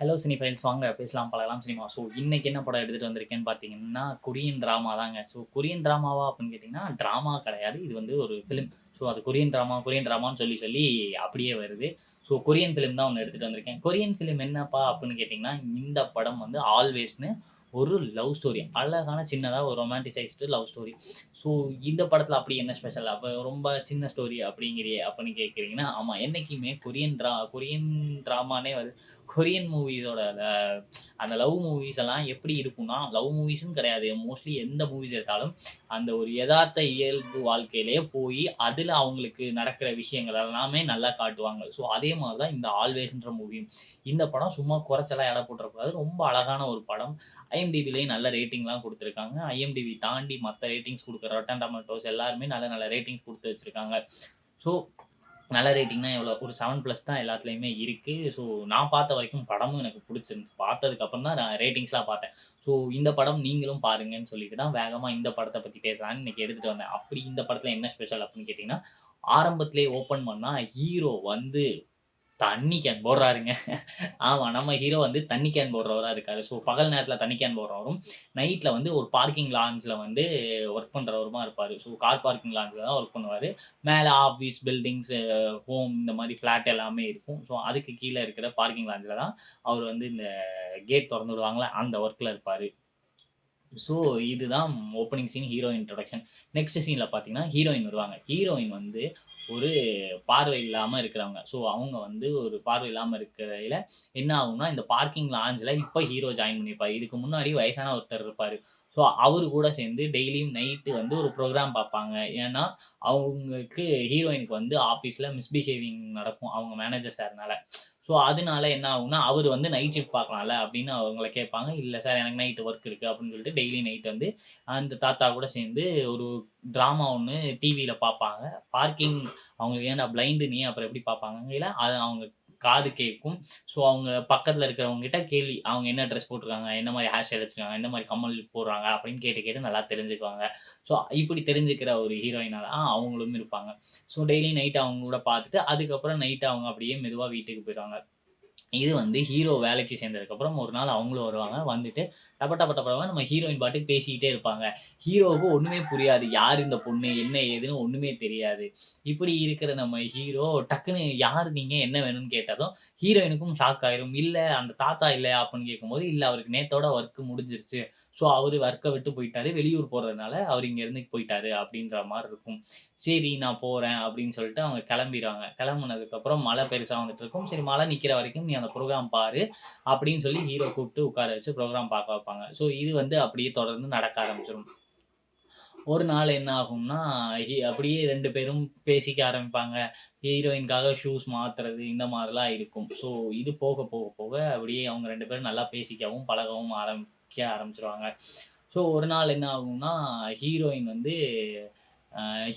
Hello cinephiles வாங்க பேசலாம் பழகலாம் சினிமா. ஸோ இன்னைக்கு என்ன படம் எடுத்துட்டு வந்திருக்கேன்னு பார்த்தீங்கன்னா, கொரியன் டிராமா தாங்க. ஸோ கொரியன் டிராமாவா அப்படின்னு கேட்டிங்கன்னா, டிராமா கிடையாது. இது வந்து ஒரு ஃபிலிம். ஸோ அது கொரியன் டிராமா, கொரியன் டிராமான்னு சொல்லி சொல்லி அப்படியே வருது. ஸோ கொரியன் ஃபிலிம் தான் ஒண்ணு எடுத்துட்டு வந்திருக்கேன். கொரியன் ஃபிலிம் என்னப்பா அப்படின்னு கேட்டிங்கன்னா, இந்த படம் வந்து ஆல்வேஸ்ன்னு ஒரு லவ் ஸ்டோரி. அழகான சின்னதா ஒரு ரொமான்டிசைஸ்டு லவ் ஸ்டோரி. ஸோ இந்த படத்தில அப்படி என்ன ஸ்பெஷல்? அப்ப ரொம்ப சின்ன ஸ்டோரி அப்படிங்கிறியே அப்படின்னு கேட்கிறீங்கன்னா, ஆமா என்னைக்குமே கொரியன் டிராமானே வந்து கொரியன் மூவிஸோட அந்த லவ் மூவிஸ் எல்லாம் எப்படி இருக்கும்னா, லவ் மூவிஸ்ன்னு கிடையாது. மோஸ்ட்லி எந்த மூவிஸ் எடுத்தாலும், அந்த ஒரு எதார்த்த இயல்பு வாழ்க்கையிலேயே போயி, அதுல அவங்களுக்கு நடக்கிற விஷயங்கள் எல்லாமே நல்லா காட்டுவாங்க. ஸோ, அதே மாரி தான் இந்த ஆல்வேஸ்ன்ற மூவியும். இந்த படம் சும்மா குறைச்சலா எடை போட்டுறக்கூடாது. ரொம்ப அழகான ஒரு படம். ஐஎம்டிபிலயும் நல்ல ரேட்டிங்லாம் குடுத்துருக்காங்க. ஐஎம்டிபி தாண்டி மத்த ரேட்டிங்ஸ் குடுக்குற ராட்டன் டொமேட்டோஸ் எல்லாருமே நல்ல நல்ல ரேட்டிங்ஸ் குடுத்து வச்சிருக்காங்க. ஸோ நல்ல ரேட்டிங்னா எவ்வளோ? ஒரு 7+ தான் எல்லாத்துலயுமே இருக்கு. ஸோ நான் பார்த்த வரைக்கும் படமும் எனக்கு புடிச்சிருந்துச்சு. பார்த்ததுக்கு அப்புறம் தான் நான் ரேட்டிங்ஸ்லாம் பார்த்தேன். ஸோ இந்த படம் நீங்களும் பாருங்கன்னு சொல்லிட்டு தான் வேகமா இந்த படத்த பத்தி பேசலான்னு இன்னைக்கு எடுத்துட்டு வந்தேன். அப்படி இந்த படத்துல என்ன ஸ்பெஷல் அப்படின்னு கேட்டீங்கன்னா, ஆரம்பத்திலேயே ஓப்பன் பண்ணா ஹீரோ வந்து தண்ணி கேன் போடுறாருங்க. ஆமா. நம்ம ஹீரோ வந்து தண்ணி கேன் போடுறவரா இருக்காரு. ஸோ பகல் நேரத்தில தண்ணி கேன் போடுறவரும், நைட்ல வந்து ஒரு பார்க்கிங் லாட்ஜ்ல வந்து ஒர்க் பண்றவருமா இருப்பாரு. ஸோ கார் பார்க்கிங் லாட்ஜ்ல தான் ஒர்க் பண்ணுவாரு. மேல ஆஃபீஸ், பில்டிங்ஸ், ஹோம் இந்த மாரி ஃபிளாட் எல்லாமே இருக்கும். ஸோ அதுக்கு கீழ இருக்கிற பார்க்கிங் லாட்ஜ்ல தான் அவரு வந்து இந்த கேட் தொறந்து விடுவாங்கல்ல, அந்த ஒர்க்ல இருப்பாரு. ஸோ இதுதான் opening scene hero introduction. Next சீன்ல பார்த்தீங்கன்னா, ஹீரோயின் வருவாங்க. ஹீரோயின் வந்து ஒரு பார்வை இல்லாம இருக்கிறவங்க. ஸோ அவங்க வந்து ஒரு பார்வை இல்லாம இருக்கிறயில என்ன ஆகும்னா, இந்த பார்க்கிங் லாஞ்ச்ல இப்ப ஹீரோ ஜாயின் பண்ணியிருப்பாரு. இதுக்கு முன்னாடி வயசான ஒருத்தர் இருப்பாரு. ஸோ அவரு கூட சேர்ந்து டெய்லியும் நைட்டு வந்து ஒரு புரோகிராம் பார்ப்பாங்க. ஏன்னா, அவங்களுக்கு ஹீரோயினுக்கு வந்து ஆஃபீஸ்ல மிஸ்பிஹேவிங் நடக்கும். அவங்க மேனேஜர் சார்னால. ஸோ அதனால என்ன ஆகும்னா, அவரு வந்து நைட் ஷிஃப்ட் பார்க்கலாம்ல அப்படின்னு அவங்கள கேட்பாங்க. இல்ல சார் எனக்கு நைட் ஒர்க் இருக்கு அப்படின்னு சொல்லிட்டு டெய்லி நைட் வந்து அந்த தாத்தா கூட சேர்ந்து ஒரு ட்ராமா ஒண்ணு டிவியில பார்ப்பாங்க. பார்க்கிங் அவங்களுக்கு ஏன்டா பிளைண்ட் நீ அப்புறம் எப்படி பார்ப்பாங்கங்கயில, அது அவங்க காது கேட்கும். ஸோ அவங்க பக்கத்துல இருக்கிறவங்க கிட்ட கேள்வி. அவங்க என்ன ட்ரெஸ் போட்டுருக்காங்க? என்ன மாரி ஹேர் ஸ்டைல் வச்சிருக்காங்க? என்ன மாரி கம்மல் போடுறாங்க? அப்படின்னு கேட்டு கேட்டு நல்லா தெரிஞ்சுக்குவாங்க. ஸோ இப்படி தெரிஞ்சுக்கிற ஒரு ஹீரோயினா தான் அவங்களும் இருப்பாங்க. ஸோ டெய்லி நைட் அவங்க கூட பார்த்துட்டு, அதுக்கப்புறம் நைட் அவங்க அப்படியே மெதுவா வீட்டுக்கு போயிருவாங்க. இது வந்து ஹீரோ வேலைக்கு சேர்ந்ததுக்கப்புறம் ஒரு நாள் அவங்களும் வருவாங்க. வந்துட்டு டப டப டபன்னு நம்ம ஹீரோயின் பாட்டுக்கு பேசிக்கிட்டே இருப்பாங்க. ஹீரோவுக்கு ஒண்ணுமே புரியாது. யார் இந்த பொண்ணு? என்ன ஏதுன்னு ஒண்ணுமே தெரியாது. இப்படி இருக்கிற நம்ம ஹீரோ டக்குனு யாரு நீங்க? என்ன வேணும்னு கேட்டதும், ஹீரோயினுக்கும் ஷாக் ஆயிரும். இல்ல அந்த தாத்தா இல்லையா? அப்படின்னு கேட்கும்போது, இல்ல அவருக்கு நேத்தோட வொர்க் முடிஞ்சிருச்சு. ஸோ அவரு வொர்க்க விட்டு போயிட்டாரு. வெளியூர் போறதுனால அவரு இங்கருந்து போயிட்டாரு அப்படின்ற மாரி இருக்கும். சரி நான் போறேன் அப்படின்னு சொல்லிட்டு அவங்க கிளம்பிருவாங்க. கிளம்புனதுக்கப்புறம் மழை பெருசா வந்துட்டு இருக்கும். சரி மழை நிக்கிற வரைக்கும் நீ அந்த புரோகிராம் பாரு அப்படின்னு சொல்லி ஹீரோ கூப்பிட்டு உட்கார வச்சு புரோகிராம் பார்க்க வைப்பாங்க. ஸோ இது வந்து அப்படியே தொடர்ந்து நடக்க ஆரம்பிச்சுரும். ஒரு நாள் என்ன ஆகும்னா, அப்படியே 2 பேரும் பேசிக்க ஆரம்பிப்பாங்க. ஹீரோயினுக்காக ஷூஸ் மாத்துறது இந்த மாரிலாம் இருக்கும். ஸோ இது போக போக போக அப்படியே அவங்க 2 பேரும் நல்லா பேசிக்கவும், பழகவும் ஆரம்பிச்சுருவாங்க. ஸோ ஒரு நாள் என்ன ஆகும்னா, ஹீரோயின் வந்து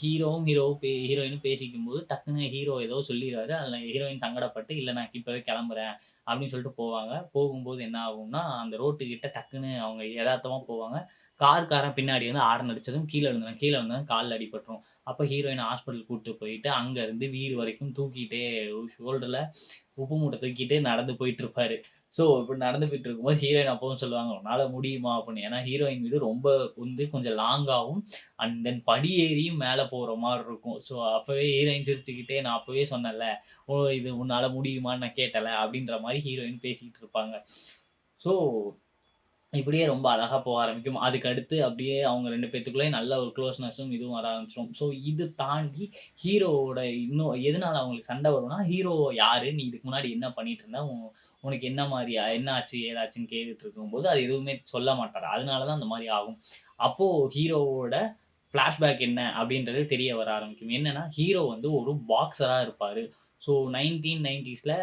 ஹீரோயினும் பேசிக்கும்போது டக்குனு ஹீரோ ஏதோ சொல்லிருவாரு. அதில ஹீரோயின் சங்கடப்பட்டு, "இல்ல நான் இப்பவே கிளம்புறேன்" அப்படின்னு சொல்லிட்டு போவாங்க. போகும்போது என்ன ஆகும்னா, அந்த ரோட்டுக்கிட்ட டக்குனு அவங்க எதார்த்தமா போவாங்க. கார்காரன் பின்னாடி வந்து ஹாரன் அடிச்சதும் கீழ விழுந்துருவாங்க. கீழ விழுந்ததும் கால்ல அடிபட்டுரும். அப்ப ஹீரோயின ஹாஸ்பிட்டல் கூட்டு போயிட்டு, அங்க இருந்து வீடு வரைக்கும் தூக்கிட்டே ஷோல்டர்ல உப்பு மூட்டை தூக்கிட்டு நடந்து போயிட்டுருப்பாரு. ஸோ, இப்படி நடந்து போயிட்டுருக்கும்போது ஹீரோயின் அப்பவும் சொல்லுவாங்க, "உன்னால முடியுமா?" அப்படின்னு. ஏன்னா ஹீரோயின் வீடு ரொம்ப வந்து கொஞ்சம் லாங்காவும், அண்ட் தென் படி ஏறியும் மேல போற மாரி இருக்கும். ஸோ, அப்பவே ஹீரோயின் சிரிச்சுக்கிட்டே, "நான் அப்பவே சொன்னேன்ல, ஓ இது உன்னால முடியுமான்னு நான் கேட்டேன்ல" அப்படின்ற மாரி ஹீரோயின் பேசிக்கிட்டு இருப்பாங்க. ஸோ இப்படியே ரொம்ப அழகா போக ஆரம்பிக்கும். அதுக்கு அடுத்து அப்படியே அவங்க 2 பேத்துக்குள்ளயும் நல்ல ஒரு க்ளோஸ்னஸும் இதுவும் வர ஆரம்பிச்சுரும். ஸோ இது தாண்டி ஹீரோவோட இன்னும் எதனால அவங்களுக்கு சண்டை வரும்னா, ஹீரோ யாரு? நீ இதுக்கு முன்னாடி என்ன பண்ணிட்டு இருந்த? உனக்கு என்ன மாரி என்ன ஆச்சு? ஏதாச்சுன்னு கேட்டுட்டு இருக்கும்போது, அது எதுவுமே சொல்ல மாட்டாரு. அதனால தான் அந்த மாரி ஆகும். அப்போ ஹீரோவோட ஃப்ளாஷ்பேக் என்ன? அப்படின்றது தெரிய வர ஆரம்பிக்கும். என்னன்னா, ஹீரோ வந்து ஒரு பாக்ஸரா இருப்பாரு. ஸோ 1990ஸ்ல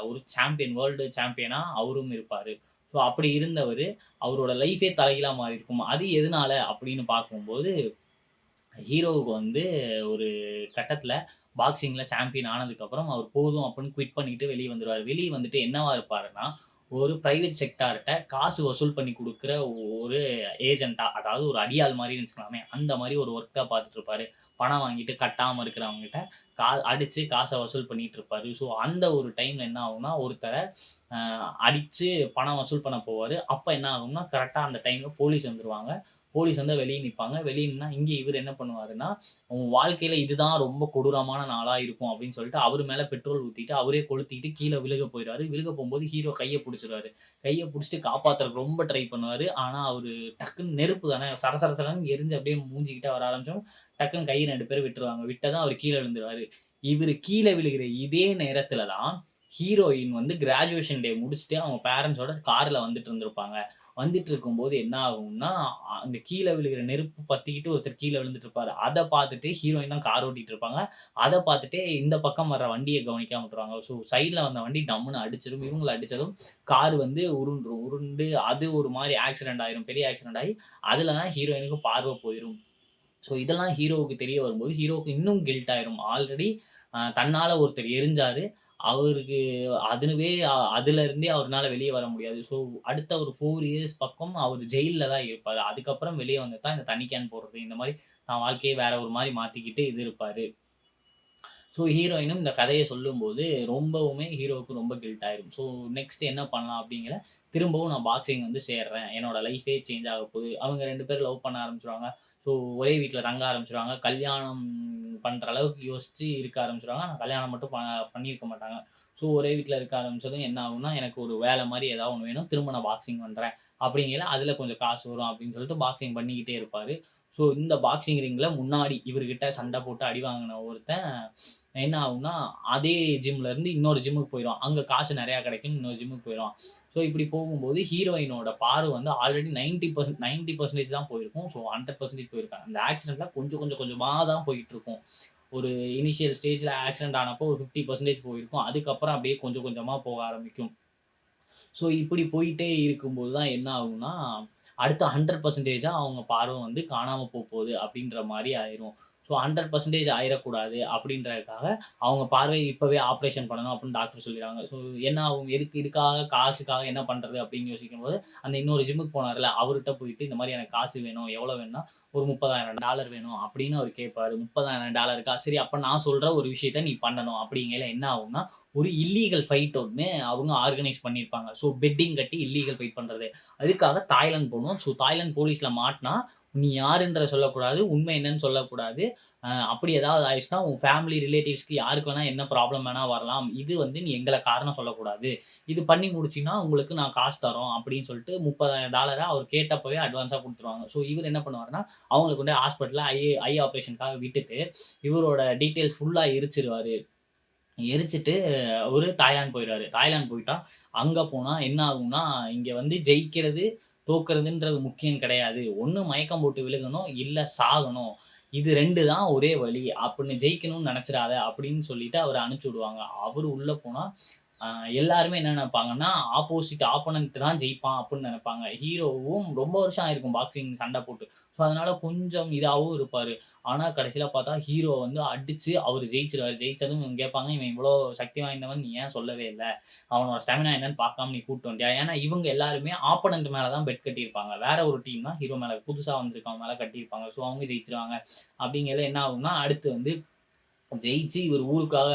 ஒரு சாம்பியன் வேர்ல்டு சாம்பியனா அவரும் இருப்பாரு. ஸோ அப்படி இருந்தவரு, அவரோட லைஃபே தலைகீழா மாறியிருக்கும். அது எதனால அப்படின்னு பார்க்கும்போது, ஹீரோவுக்கு வந்து ஒரு கட்டத்தில பாக்ஸிங்ல சாம்பியன் ஆனதுக்கப்புறம், அவர் போதும் அப்படின்னு குவிட் பண்ணிட்டு வெளிய வந்துருவாரு. வெளிய வந்துட்டு என்னவா இருப்பாருன்னா, ஒரு பிரைவேட் செக்டார்ட்ட காசு வசூல் பண்ணி குடுக்குற ஒரு ஏஜென்ட்டா, அதாவது ஒரு அடியாள் மாரின்னு வச்சுக்கலாமே, அந்த மாரி ஒரு ஒர்க்கா பார்த்துட்டு இருப்பாரு. பணம் வாங்கிட்டு கட்டாம இருக்கிறவங்ககிட்ட அடிச்சு காச வசூல் பண்ணிட்டு இருப்பாரு. ஸோ அந்த ஒரு டைம்ல என்ன ஆகும்னா, ஒருத்தர அ அடிச்சு பணம் வசூல் பண்ண போவாரு. அப்ப என்ன ஆகும்னா, கரெக்ட்டா அந்த டைம்ல போலீஸ் வந்துருவாங்க. போலீஸ் வந்து வெளிய நிப்பாங்க. வெளிய நின்னா இங்க இவரு என்ன பண்ணுவாருன்னா, உன் வாழ்க்கையில இதுதான் ரொம்ப கொடூரமான நாளா இருக்கும் அப்படின்னு சொல்லிட்டு, அவரு மேல பெட்ரோல் ஊத்திட்டு, அவரே கொளுத்திட்டு கீழ விழுக போயிருவாரு. விழுக போம்போது ஹீரோ கைய புடிச்சுருவாரு. கைய புடிச்சுட்டு காப்பாத்துறதுக்கு ரொம்ப ட்ரை பண்ணுவாரு. ஆனா, அவரு டக்குன்னு நெருப்பு தானே சர சர சரன்னு எரிஞ்சு அப்படியே மூஞ்சிகிட்ட வர ஆரம்பிச்சவும், டக்குன்னு கைய 2 பேரும் விட்டுருவாங்க. விட்டதும் அவரு கீழ விழுந்துருவாரு. இவரு கீழ விழுகிற இதே நேரத்துல தான், ஹீரோயின் வந்து கிராஜுவேஷன் டே முடிச்சுட்டு அவங்க பேரண்ட்ஸோட கார்ல வந்துட்டு இருந்திருப்பாங்க. வந்துட்டு இருக்கும்போது என்ன ஆகும்னா, அந்த கீழ விழுகிற நெருப்பு பத்திக்கிட்டு ஒருத்தர் கீழ விழுந்துட்டு இருப்பாரு. அத பார்த்துட்டு ஹீரோயின் தான் கார் ஓட்டிட்டு இருப்பாங்க. அத பார்த்துட்டு இந்த பக்கம் வர்ற வண்டிய கவனிக்காம விட்டுருவாங்க. ஸோ சைட்ல வந்த வண்டி டம்முன்னு அடிச்சிடும். இவங்கள அடிச்சதும் கார் வந்து உருண்டுரும். உருண்டு அது ஒரு மாரி ஆக்சிடென்ட் ஆயிரும். பெரிய ஆக்சிடென்ட் ஆயி, அதுல தான் ஹீரோயினுக்கு பார்வை போயிரும். ஸோ இதெல்லாம் ஹீரோவுக்கு தெரிய வரும்போது, ஹீரோவுக்கு இன்னும் கில்ட் ஆயிரும். ஆல்ரெடி தன்னால ஒருத்தர் எரிஞ்சாரு. அவருக்கு அதுவே அதுலருந்தே அவருனால வெளிய வர முடியாது. ஸோ அடுத்த ஒரு 4 இயர்ஸ் பக்கம் அவரு ஜெயில்ல தான் இருப்பாரு. அதுக்கப்புறம் வெளிய வந்து தான் இந்த தண்ணி கேன் போடுறது, இந்த மாரி தான் வாழ்க்கைய வேற ஒரு மாரி மாத்திக்கிட்டு இது இருப்பாரு. ஸோ ஹீரோயினும் இந்த கதைய சொல்லும்போது, ரொம்பவுமே ஹீரோவுக்கு ரொம்ப கில்ட் ஆயிரும். ஸோ நெக்ஸ்ட் என்ன பண்ணலாம் அப்படிங்கிற, திரும்பவும் நான் பாக்ஸிங் வந்து சேர்றேன். என்னோட லைஃபே சேஞ்ச் ஆகப்போகுது. அவங்க 2 பேரும் லவ் பண்ண ஆரம்பிச்சுருவாங்க. ஸோ ஒரே வீட்ல தங்க ஆரம்பிச்சுருவாங்க. கல்யாணம் பண்ற அளவுக்கு யோசிச்சு இருக்க ஆரம்பிச்சுருவாங்க. ஆனா கல்யாணம் மட்டும் பண்ணியிருக்க மாட்டாங்க. ஸோ ஒரே வீட்ல இருக்க ஆரம்பிச்சதும் என்ன ஆகும்னா, எனக்கு ஒரு வேலை மாரி ஏதாவது ஒண்ணு வேணும். திரும்ப நான் பாக்ஸிங் பண்றேன். அப்படிங்கையில அதில கொஞ்சம் காசு வரும் அப்படின்னு சொல்லிட்டு பாக்ஸிங் பண்ணிக்கிட்டே இருப்பாரு. ஸோ இந்த பாக்ஸிங் ரிங்ல முன்னாடி இவர்கிட்ட சண்டை போட்டு அடி வாங்கின ஒருத்தன் என்ன ஆகும்னா, அதே ஜிம்ல இருந்து இன்னொரு ஜிம்முக்கு போயிருவான். அங்க காசு நெறையா கிடைக்கும்னு இன்னொரு ஜிம்முக்கு போயிருவான். ஸோ இப்படி போகும்போது ஹீரோயினோட பார்வை வந்து ஆல்ரெடி 90% தான் போயிருக்கும். ஸோ 100% போயிருக்காது. அந்த ஆக்சிடென்ட்ல கொஞ்சம் கொஞ்சம் கொஞ்சமா தான் போயிட்டுருக்கும். ஒரு இனிஷியல் ஸ்டேஜ்ல ஆக்சிடென்ட் ஆனப்போ ஒரு 50% போயிருக்கும். அதுக்கப்புறம் அப்படியே கொஞ்சம் கொஞ்சமா போக ஆரம்பிக்கும். ஸோ இப்படி போயிட்டே இருக்கும்போது தான் என்ன ஆகும்னா, அடுத்த 100% அவங்க பார்வை வந்து காணாம போப்போது அப்படின்ற மாரி ஆயிரும். ஸோ 100% ஆயிறக்கூடாது அப்படின்றதுக்காக, அவங்க பார்வைய இப்பவே ஆப்பரேஷன் பண்ணணும் அப்படின்னு டாக்டர் சொல்லிருவாங்க. ஸோ என்ன ஆகும்? இதுக்காக காசுக்காக என்ன பண்றது அப்படின்னு யோசிக்கும்போது, அந்த இன்னொரு ஜிம்முக்கு போனார்ல, அவர்ட்ட போயிட்டு இந்த மாரி எனக்கு காசு வேணும். எவ்வளோ வேணும்னா, ஒரு $30,000 வேணும் அப்படின்னு அவரு கேட்பாரு. $30,000 சரி அப்ப நான் சொல்ற ஒரு விஷயத்த நீ பண்ணணும். அப்படிங்கையில என்ன ஆகும்னா, ஒரு இல்லீகல் ஃபைட் ஒண்ணு அவங்க ஆர்கனைஸ் பண்ணியிருப்பாங்க. ஸோ பெட்டிங் கட்டி இல்லீகல் ஃபைட் பண்றது. அதுக்காக தாய்லாந்து போணும். ஸோ தாய்லாந்து போலீஸ்ல மாட்னா, நீ யாருன்றத சொல்லக்கூடாது. உண்மை என்னன்னு சொல்லக்கூடாது. அப்படி ஏதாவது ஆயிடுச்சுன்னா, உன் ஃபேமிலி ரிலேட்டிவ்ஸ்க்கு யாருக்கு வேணா என்ன ப்ராப்ளம் வேணா வரலாம். இது வந்து நீ எங்கள காரணம் சொல்லக்கூடாது. இது பண்ணி முடிச்சீன்னா, உங்களுக்கு நான் காசு தர்றோம் அப்படின்னு சொல்லிட்டு $30,000 அவர் கேட்டப்பவே அட்வான்ஸா குடுத்துருவாங்க. ஸோ இவரு என்ன பண்ணுவாருன்னா, அவங்கள கொண்டு போய் ஹாஸ்பிட்டல்ல ஐ ஆப்பரேஷனுக்காக விட்டுட்டு, இவரோட டீட்டெயில்ஸ் ஃபுல்லா எரிச்சுருவாரு. எரிச்சுட்டு அவரு தாய்லாந்து போயிறாரு. தாய்லாந்து போயிட்டா, அங்க போனா என்ன ஆகும்னா, இங்க வந்து ஜெயிக்கிறது, தோற்கிறதுன்றது முக்கியம் கிடையாது. ஒண்ணு மயக்கம் போட்டு விழுகணும், இல்ல சாகணும். இது 2 தான் ஒரே வழி. அப்படின்னு ஜெயிக்கணும்னு நெனச்சிராத அப்படின்னு சொல்லிட்டு அவர அனுப்பிச்சு விடுவாங்க. அவரு உள்ள போனா, அ எல்லாருமே என்ன நெனைப்பாங்கன்னா, ஆப்போனன்ட் தான் ஜெயிப்பான் அப்படின்னு நெனைப்பாங்க. ஹீரோவும் ரொம்ப வருஷம் ஆயிருக்கும் பாக்ஸிங் சண்ட போட்டு. ஸோ அதனால கொஞ்சம் இதாவும் இருப்பாரு. ஆனா கடைசியில பார்த்தா ஹீரோ வந்து அடிச்சு அவரு ஜெயிச்சுருவாரு. ஜெயிச்சதும் இவங்க கேட்பாங்க, "இவன் இவ்ளோ சக்தி வாய்ந்தவன் நீ ஏன் சொல்லவே இல்ல? அவனோட ஸ்டாமினா என்னன்னு பார்க்காம நீ கூட்டு வந்துட்டியா?" ஏன்னா இவங்க எல்லாருமே ஆப்போனன்ட் மேல தான் பெட் கட்டியிருப்பாங்க. வேற ஒரு டீம் தான் ஹீரோ மேல புதுசா வந்திருக்கவன் மேல கட்டியிருப்பாங்க. ஸோ அவங்க ஜெயிச்சுருவாங்க. அப்படிங்கையில என்ன ஆகும்னா, அடுத்து வந்து ஜெயிச்சு இவரு ஊருக்காக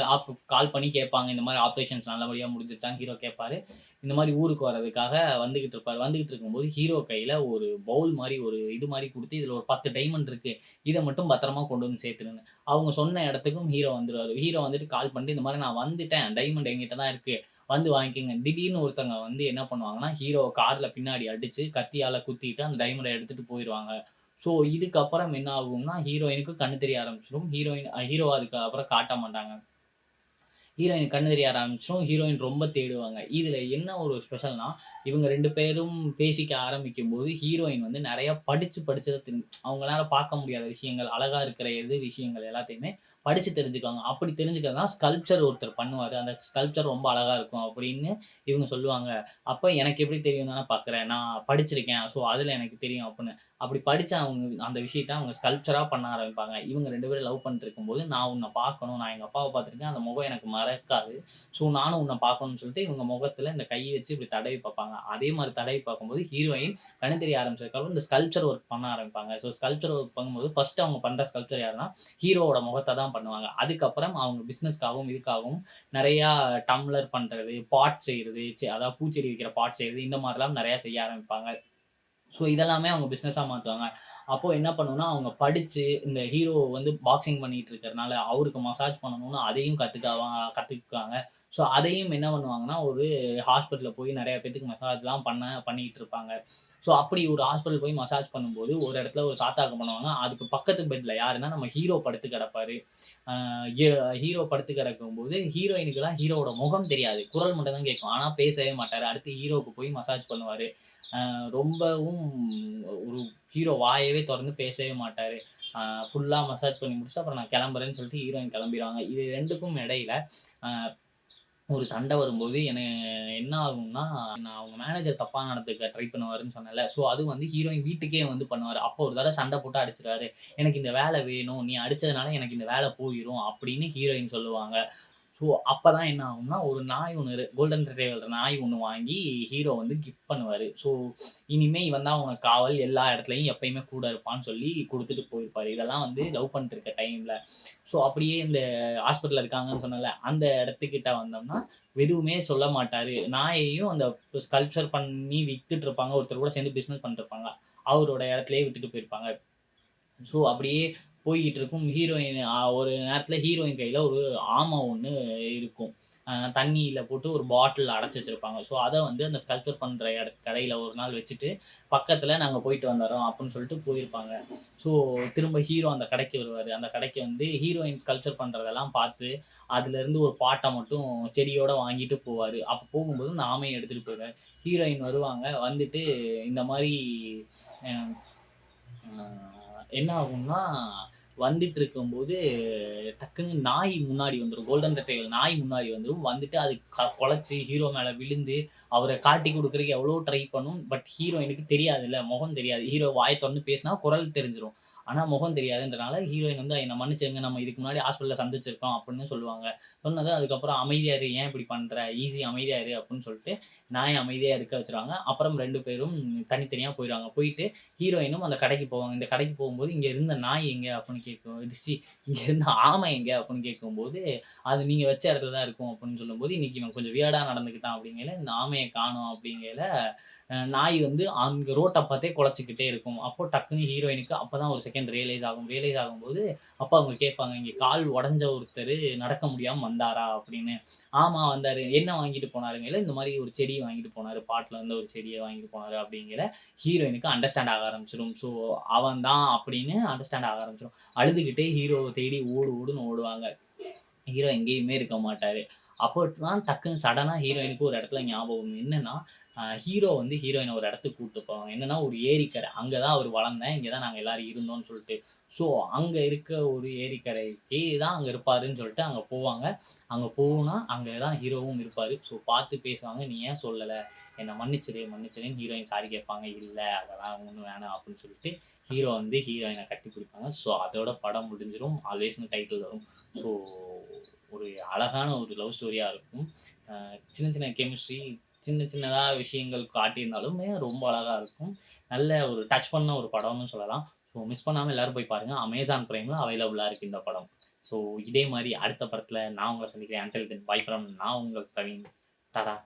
கால் பண்ணி கேட்பாங்க. இந்த மாரி ஆப்பரேஷன்ஸ் நல்லபடியா முடிஞ்சிருச்சான்னு ஹீரோ கேட்பாரு. இந்த மாரி ஊருக்கு வர்றதுக்காக வந்துகிட்டு இருப்பாரு. வந்துகிட்டு இருக்கும்போது ஹீரோ கையில ஒரு பவுல் மாரி ஒரு இது மாரி குடுத்து, "இதுல ஒரு 10 டைமண்ட் இருக்கு. இத மட்டும் பத்திரமா கொண்டு வந்து சேர்த்துருன்னு." அவங்க சொன்ன இடத்துக்கும் ஹீரோ வந்துருவாரு. ஹீரோ வந்துட்டு கால் பண்ணிட்டு, "இந்த மாரி நான் வந்துட்டேன். டைமண்ட் என்கிட்ட தான் இருக்கு. வந்து வாங்கிக்கங்க." திடீர்னு ஒருத்தவங்க வந்து என்ன பண்ணுவாங்கன்னா, ஹீரோவ கார்ல பின்னாடி அடிச்சு, கத்தியால குத்திட்டு அந்த டைமண்ட எடுத்துட்டு போயிருவாங்க. ஸோ இதுக்கப்புறம் என்ன ஆகும்னா, ஹீரோயினுக்கு கண்ணு தெரிய ஆரம்பிச்சுரும். ஹீரோவ அதுக்கப்புறம் காட்ட மாட்டாங்க. ஹீரோயின் கண்ணு தெரிய ஆரம்பிச்சுரும். ஹீரோயின் ரொம்ப தேடுவாங்க. இதுல என்ன ஒரு ஸ்பெஷல்னா, இவங்க 2 பேரும் பேசிக்க ஆரம்பிக்கும்போது, ஹீரோயின் நெறைய படிச்சத அவங்களால பார்க்க முடியாத விஷயங்கள், அழகா இருக்கிற விஷயங்கள் எல்லாத்தையுமே படிச்சு தெரிஞ்சுக்குவாங்க. அப்படி தெரிஞ்சுக்கிறது தான் ஸ்கல்ப்சர் ஒருத்தர் பண்ணுவாரு. அந்த ஸ்கல்ப்சர் ரொம்ப அழகா இருக்கும் அப்படின்னு இவங்க சொல்லுவாங்க. அப்ப எனக்கு எப்படி தெரியும்னு தானே பார்க்குறேன். நான் படிச்சிருக்கேன். ஸோ அதுல எனக்கு தெரியும் அப்படின்னு. அப்படி படிச்ச அவங்க அந்த விஷயத்த அவங்க ஸ்கல்ப்சரா பண்ண ஆரம்பிப்பாங்க. இவங்க 2 பேரும் லவ் பண்ணிட்டு இருக்கும்போது, நான் உன்ன பார்க்கணும். நான் எங்க அப்பாவ பார்த்துருக்கேன். அந்த முகம் எனக்கு மறக்காது. ஸோ நானும் உன்ன பார்க்கணும்னு சொல்லிட்டு இவங்க முகத்துல இந்த கைய வச்சு இப்படி தடவி பார்ப்பாங்க. அதே மாரி தடவி பார்க்கும்போது ஹீரோயின் கண்ணு தெரிய ஆரம்பிச்சதுக்கப்புறம் இந்த ஸ்கல்ப்சர் ஒர்க் பண்ண ஆரம்பிப்பாங்க. ஸோ ஸ்கல்ப்சர் ஒர்க் பண்ணும்போது ஃபர்ஸ்ட் அவங்க பண்ற ஸ்கல்ப்சர் யாருன்னா, ஹீரோவோட முகத்த தான் பண்ணுவாங்க. அதுக்கப்புறம் அவங்க பிசினஸ்க்காகவும், இதுக்காகவும் நெறையா டம்ளர் பண்றது, பாட் செய்றது, அதாவது பூச்செடி வைக்கிற பாட் செய்றது, இந்த மாரிலாம் நெறையா செய்ய ஆரம்பிப்பாங்க. ஸோ இதெல்லாமே அவங்க பிசினஸா மாத்துவாங்க. அப்போ என்ன பண்ணும்னா, அவங்க படிச்சு இந்த ஹீரோ வந்து பாக்ஸிங் பண்ணிட்டு இருக்கிறனால, அவருக்கு மசாஜ் பண்ணணும்னு அதையும் கத்துக்குவாங்க. ஸோ அதையும் என்ன பண்ணுவாங்கன்னா, ஒரு ஹாஸ்பிட்டல்ல போய் நெறைய பேத்துக்கு மசாஜ்லாம் பண்ணிட்டு இருப்பாங்க. ஸோ அப்படி ஒரு ஹாஸ்பிட்டல் போய் மசாஜ் பண்ணும்போது, ஒரு இடத்துல ஒரு தாத்தாக்கு பண்ணுவாங்க. அதுக்கு பக்கத்து பெட்ல யாருன்னா, நம்ம ஹீரோ படுத்து கிடப்பாரு. அ எ ஹீரோ படுத்து கிடக்கும்போது, ஹீரோயினுக்குலாம் ஹீரோவோட முகம் தெரியாது. குரல் மட்டும் தான் கேட்கும். ஆனா பேசவே மாட்டாரு. அடுத்து ஹீரோவுக்கு போய் மசாஜ் பண்ணுவாரு. ரொம்பவும் ஒரு ஹீரோ வாயவே தொறந்து பேசவே மாட்டாரு. அ ஃபுல்லா மசாஜ் பண்ணி முடிச்சுட்டு, அப்புறம் நான் கிளம்புறேன்னு சொல்லிட்டு ஹீரோயின் கிளம்பிருவாங்க. இது 2க்கும் இடையில அ ஒரு சண்டை வரும்போது என்ன ஆகும்னா, நான் அவங்க மேனேஜர் தப்பா நடந்துக்க ட்ரை பண்ணுவாருன்னு சொன்னேன்ல. ஸோ அது வந்து ஹீரோயின் வீட்டுக்கே வந்து பண்ணுவாரு. அப்போ ஒரு தடவ சண்டை போட்டு அடிச்சுருவாரு. "எனக்கு இந்த வேலை வேணும். நீ அடிச்சதுனால எனக்கு இந்த வேலை போயிரும்." அப்படின்னு ஹீரோயின் சொல்லுவாங்க. ஸோ, அப்பதான் என்ன ஆகும்னா, ஒரு நாய் ஒண்ணு கோல்டன் ரிட்ரைவர் நாய் ஒண்ணு வாங்கி ஹீரோ வந்து கிஃப்ட் பண்ணுவாரு. ஸோ, இனிமே இவன் தான் உனக்கு காவல், எல்லா இடத்துலயும் எப்பயுமே கூட இருப்பான்னு சொல்லி குடுத்துட்டு போயிருப்பாரு. இதெல்லாம் வந்து லவ் பண்ணிட்டு இருக்க டைம்ல. ஸோ, அப்படியே இந்த ஹாஸ்பிட்டல்ல இருக்காங்கன்னு சொன்னேன்ல, அந்த இடத்துக்கிட்ட வந்தோம்னா, எதுவுமே சொல்ல மாட்டாரு. நாயையும் அந்த ஸ்கல்ப்சர் பண்ணி வித்துட்டு இருப்பாங்க. ஒருத்தர் கூட சேர்ந்து பிசினஸ் பண்ணிட்டு இருப்பாங்க. அவரோட இடத்திலேயே விட்டுட்டு போயிருப்பாங்க. ஸோ, அப்படியே போய்க்கிட்டு இருக்கும். ஹீரோயின் ஒரு நேரத்தில ஹீரோயின் கையில ஒரு ஆமை ஒண்ணு இருக்கும். தண்ணீல போட்டு ஒரு பாட்டில்ல அடைச்சு வச்சிருப்பாங்க. ஸோ, அத வந்து அந்த ஸ்கல்ப்சர் பண்ற கடையில ஒரு நாள் வச்சுட்டு, பக்கத்தில நாங்க போயிட்டு வந்துர்றோம் அப்படின்னு சொல்லிட்டு போயிருப்பாங்க. ஸோ, திரும்ப ஹீரோ அந்த கடைக்கு வருவாரு. அந்த கடைக்கு வந்து ஹீரோயின் ஸ்கல்ப்சர் பண்றதெல்லாம் பார்த்து, அதிலிருந்து ஒரு பாட்ட மட்டும் செடியோட வாங்கிட்டு போவாரு. அப்ப போகும்போது அந்த ஆமைய எடுத்துட்டு போயிருவாரு. ஹீரோயின் வருவாங்க. வந்துட்டு இந்த மாரி அ ஆ என்ன ஆகும்னா, வந்துட்டுருக்கும்போது டக்குன்னு நாய் முன்னாடி வந்துரும். கோல்டன் ரெட்ரைவர் நாய் முன்னாடி வந்துரும். வந்துட்டு அது கொலைச்சு ஹீரோ மேல விழுந்து, அவர காட்டிக் குடுக்குறதுக்கு எவ்வளவோ ட்ரை பண்ணும். பட் ஹீரோயினுக்கு தெரியாதுல்ல. முகம் தெரியாது. ஹீரோ வாய தொறந்து பேசினா குரல் தெரிஞ்சிரும். ஆனா முகம் தெரியாதுன்றனால ஹீரோயின் வந்து என்ன மன்னிச்சிடுங்க. நம்ம இதுக்கு முன்னாடி ஹாஸ்பிட்டல்ல சந்திச்சிருக்கோம் அப்படின்னு சொல்லுவாங்க. சொன்னதும் அதுக்கப்புறம் அமைதியா இரு. ஏன் இப்படி பண்ற? ஈஸி அமைதியா இரு அப்படின்னு சொல்லிட்டு நாய அமைதியா இருக்க வச்சுருவாங்க. அப்புறம் 2 பேரும் தனித்தனியா போயிருவாங்க. போயிட்டு ஹீரோயினும் அந்த கடைக்கு போவாங்க. இந்த கடைக்கு போகும்போது, "இங்க இருந்த நாய் எங்க?" அப்படின்னு கேட்கும். "இங்க இருந்த ஆமை எங்க?" அப்படின்னு கேட்கும்போது, "அது நீங்க வச்ச இடத்துல தான் இருக்கும்." அப்படின்னு சொல்லும்போது, "இன்னைக்கு இவன் கொஞ்சம் வியர்டா நடந்துக்கிட்டான்." அப்படிங்கையில, "இந்த ஆமைய காணோம்." அப்படிங்கையில, நாய் வந்து அங்க ரோட்ட பார்த்தே குலைச்சுக்கிட்டே இருக்கும். அப்போ டக்குனு ஹீரோயினுக்கு அப்பதான் ஒரு செகண்ட் ரியலைஸ் ஆகும். ரியலைஸ் ஆகும்போது, அப்ப அவங்க கேட்பாங்க, "இங்க கால் உடைஞ்ச ஒருத்தரு நடக்க முடியாம வந்தாரா?" அப்படின்னு. "ஆமா வந்தாரு." "என்ன வாங்கிட்டு போனாருங்கையில, இந்த மாரி ஒரு செடி வாங்கிட்டு போனாரு. பாட்ல இருந்து ஒரு செடிய வாங்கிட்டு போனாரு." அப்படிங்கையில, ஹீரோயினுக்கு அண்டர்ஸ்டாண்ட் ஆக ஆரம்பிச்சுரும். ஸோ, அவன் தான் அப்படின்னு அண்டர்ஸ்டாண்ட் ஆக ஆரம்பிச்சுரும். அழுதுகிட்டே ஹீரோவ தேடி ஓடு ஓடுன்னு ஓடுவாங்க. ஹீரோ எங்கேயுமே இருக்க மாட்டாரு. அப்போ தான் டக்குனு சடனா ஹீரோயினுக்கு ஒரு இடத்துல ஞாபகம் வரும். என்னன்னா, ஹீரோ வந்து ஹீரோயின ஒரு இடத்துக்கு கூட்டு போவாங்க. என்னன்னா ஒரு ஏரிக்கரை. அங்க தான் அவரு வளர்ந்தேன். இங்க தான் நாங்க எல்லாரும் இருந்தோம்னு சொல்ட்டு. ஸோ, அங்க இருக்க ஒரு ஏரிக்கரைக்கு தான் அங்க இருப்பாருன்னு சொல்லிட்டு அங்க போவாங்க. அங்க போனா, அங்க தான் ஹீரோவும் இருப்பாரு. ஸோ, பார்த்து பேசுவாங்க. "நீ ஏன் சொல்லல? என்ன மன்னிச்சிடு, மன்னிச்சிடுன்னு" ஹீரோயின் சாரி கேட்பாங்க. "இல்ல அதெல்லாம் ஒண்ணும் வேணாம்" அப்படின்னு சொல்லிட்டு ஹீரோ வந்து ஹீரோயின கட்டி பிடிப்பாங்க. ஸோ, அதோட படம் முடிஞ்சிரும். ஆல்வேஸ்ன்னு டைட்டில் வரும். ஸோ, ஒரு அழகான ஒரு லவ் ஸ்டோரியா இருக்கும். அ சின்ன சின்ன கெமிஸ்ட்ரி, சின்ன சின்னதா விஷயங்கள் காட்டியிருந்தாலுமே ரொம்ப அழகா இருக்கும். நல்ல ஒரு டச் பண்ண ஒரு படம்னு சொல்லலாம். ஸோ மிஸ் பண்ணாம எல்லாரும் போய் பாருங்க. அமேசான் பிரைம்ல அவைலபிளா இருக்கு இந்த படம். ஸோ இதே மாரி அடுத்த படத்துல நான் உங்கள சந்திக்கிறேன். அன்டில் தென் பை ஃப்ரம் நான் உங்கள் பிரவீன். டாடா!